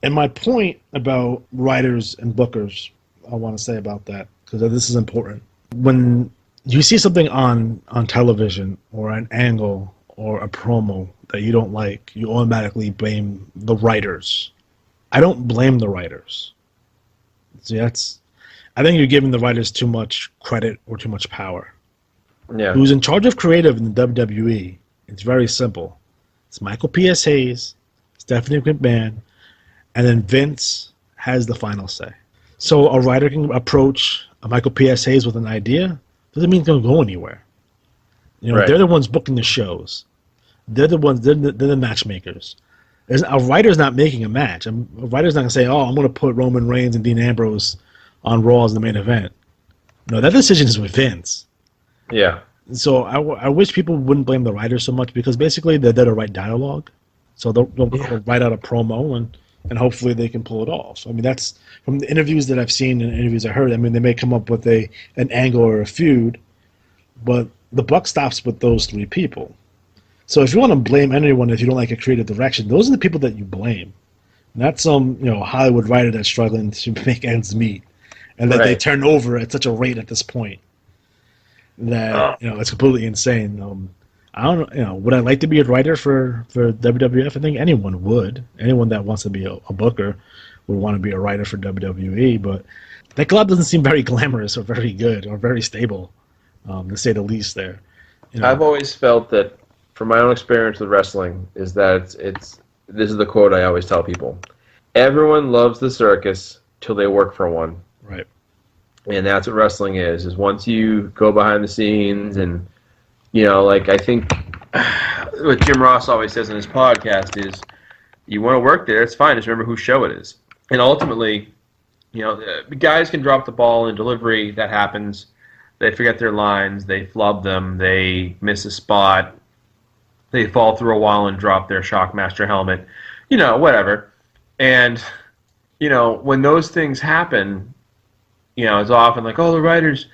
And my point about writers and bookers, I want to say about that, because this is important. When you see something on television or an angle or a promo that you don't like, you automatically blame the writers. I don't blame the writers. See, I think you're giving the writers too much credit or too much power. Yeah. Who's in charge of creative in the WWE? It's very simple. It's Michael P.S. Hayes, Stephanie McMahon, and then Vince has the final say. So a writer can approach a Michael P.S. Hayes with an idea. Doesn't mean it's going to go anywhere. You know, Right. they're the ones booking the shows. They're the matchmakers. A writer's not making a match. A writer's not going to say, oh, I'm going to put Roman Reigns and Dean Ambrose on Raw as the main event. No, that decision is with Vince. Yeah. So I wish people wouldn't blame the writers so much, because basically they're there to write dialogue. So they'll write out a promo and hopefully they can pull it off. I mean, that's from the interviews that I've seen and interviews I heard. I mean, they may come up with an angle or a feud, but the buck stops with those three people. So if you want to blame anyone if you don't like a creative direction, those are the people that you blame. Not some Hollywood writer that's struggling to make ends meet, and that they turn over at such a rate at this point that it's completely insane. I don't know. Would I like to be a writer for WWF? I think anyone would. Anyone that wants to be a booker would want to be a writer for WWE. But that club doesn't seem very glamorous or very good or very stable, to say the least. There, I've always felt that, from my own experience with wrestling, is that it's this is the quote I always tell people: everyone loves the circus till they work for one. Right. And that's what wrestling is once you go behind the scenes and, like I think what Jim Ross always says in his podcast is, you want to work there, it's fine, just remember whose show it is. And ultimately, the guys can drop the ball in delivery, that happens. They forget their lines, they flub them, they miss a spot, they fall through a wall and drop their Shockmaster helmet, whatever. And, when those things happen, it's often like, oh, the writers,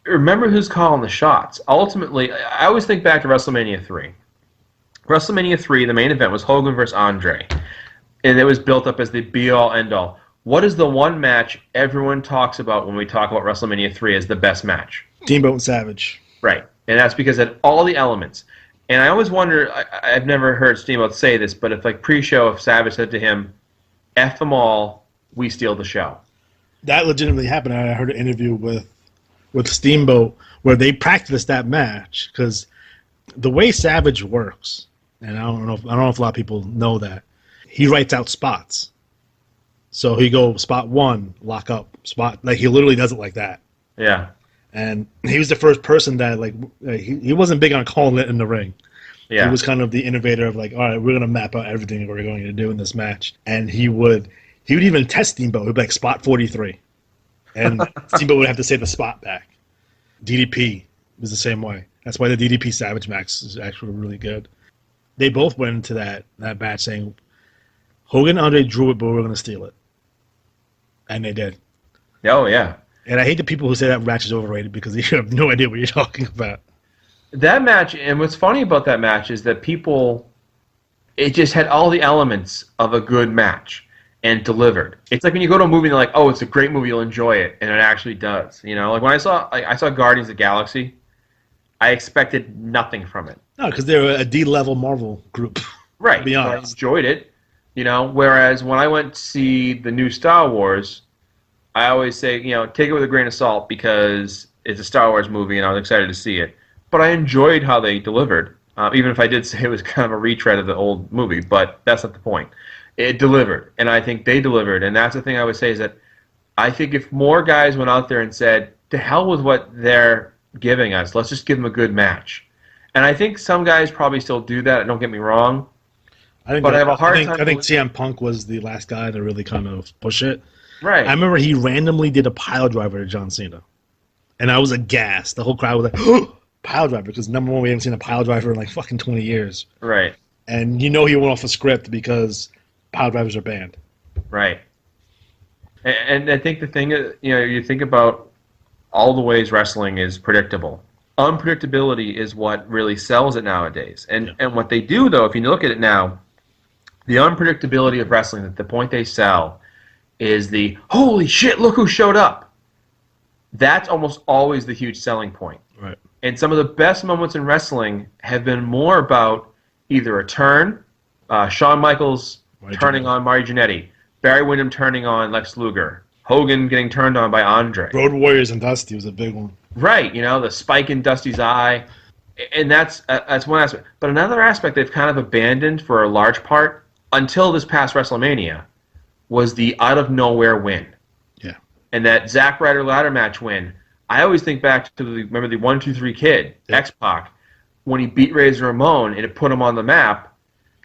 remember who's calling the shots. Ultimately, I always think back to WrestleMania 3. WrestleMania 3, the main event was Hogan versus Andre, and it was built up as the be-all, end-all. What is the one match everyone talks about when we talk about WrestleMania 3 as the best match? Steamboat and Savage. Right, and that's because it had all the elements. And I always wonder, I've never heard Steamboat say this, but if pre-show, if Savage said to him, F them all, we steal the show. That legitimately happened. I heard an interview with Steamboat where they practiced that match, because the way Savage works, and I don't know if a lot of people know that, he writes out spots. So he goes spot 1, lock up spot, he literally does it like that. Yeah. And he was the first person that he wasn't big on calling it in the ring. Yeah. He was kind of the innovator of all right, we're gonna map out everything we're going to do in this match, and he would even test Steamboat. He'd be like, spot 43. And Steamboat would have to say the spot back. DDP was the same way. That's why the DDP Savage match is actually really good. They both went into that match saying, Hogan and Andre drew it, but we're going to steal it. And they did. Oh, yeah. And I hate the people who say that match is overrated, because you have no idea what you're talking about. That match, and what's funny about that match is that it just had all the elements of a good match. And delivered. It's like when you go to a movie and they're like, oh, it's a great movie, you'll enjoy it, and it actually does. Like when I saw Guardians of the Galaxy, I expected nothing from it. No, because they're a D-level Marvel group. Right. To be honest. I enjoyed it. Whereas when I went to see the new Star Wars, I always say, take it with a grain of salt, because it's a Star Wars movie and I was excited to see it. But I enjoyed how they delivered, even if I did say it was kind of a retread of the old movie, but that's not the point. It delivered, and I think they delivered, and that's the thing I would say is that I think if more guys went out there and said, to hell with what they're giving us, let's just give them a good match. And I think some guys probably still do that, don't get me wrong, I have a hard time. I think CM Punk was the last guy to really kind of push it. Right. I remember he randomly did a pile driver to John Cena, and I was aghast. The whole crowd was like, oh, pile driver, because number one, we haven't seen a pile driver in fucking 20 years. Right. And he went off a script because pile drivers are banned. Right. And I think the thing is, you think about all the ways wrestling is predictable. Unpredictability is what really sells it nowadays. And what they do, though, if you look at it now, The unpredictability of wrestling, that the point they sell is the, holy shit, look who showed up. That's almost always the huge selling point. Right. And some of the best moments in wrestling have been more about either a turn, Shawn Michaels turning on Marty Jannetty, Barry Windham turning on Lex Luger, Hogan getting turned on by Andre. Road Warriors and Dusty was a big one. Right, the spike in Dusty's eye. And that's one aspect. But another aspect they've kind of abandoned for a large part, until this past WrestleMania, was the out-of-nowhere win. Yeah. And that Zack Ryder ladder match win, I always think back to remember the 1-2-3 Kid, X-Pac, when he beat Razor Ramon and it put him on the map.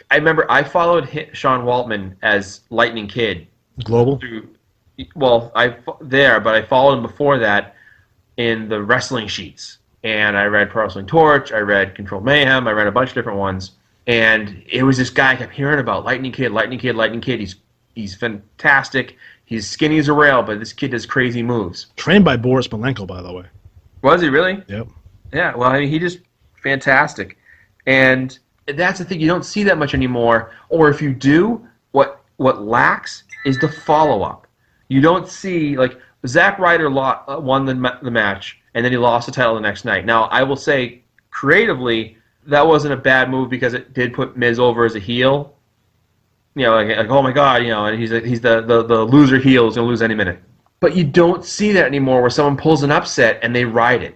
I remember I followed Sean Waltman as Lightning Kid. Global? But I followed him before that in the wrestling sheets. And I read Pro Wrestling Torch, I read Control Mayhem, I read a bunch of different ones. And it was this guy I kept hearing about, Lightning Kid, Lightning Kid, Lightning Kid. He's fantastic. He's skinny as a rail, but this kid does crazy moves. Trained by Boris Malenko, by the way. Was he really? Yep. Yeah, well, I mean, he just fantastic. And that's the thing, you don't see that much anymore. Or if you do, what lacks is the follow-up. You don't see, like, Zack Ryder won the match, and then he lost the title the next night. Now, I will say, creatively, that wasn't a bad move because it did put Miz over as a heel. Like oh my God, and he's the loser heel, who's going to lose any minute. But you don't see that anymore where someone pulls an upset and they ride it.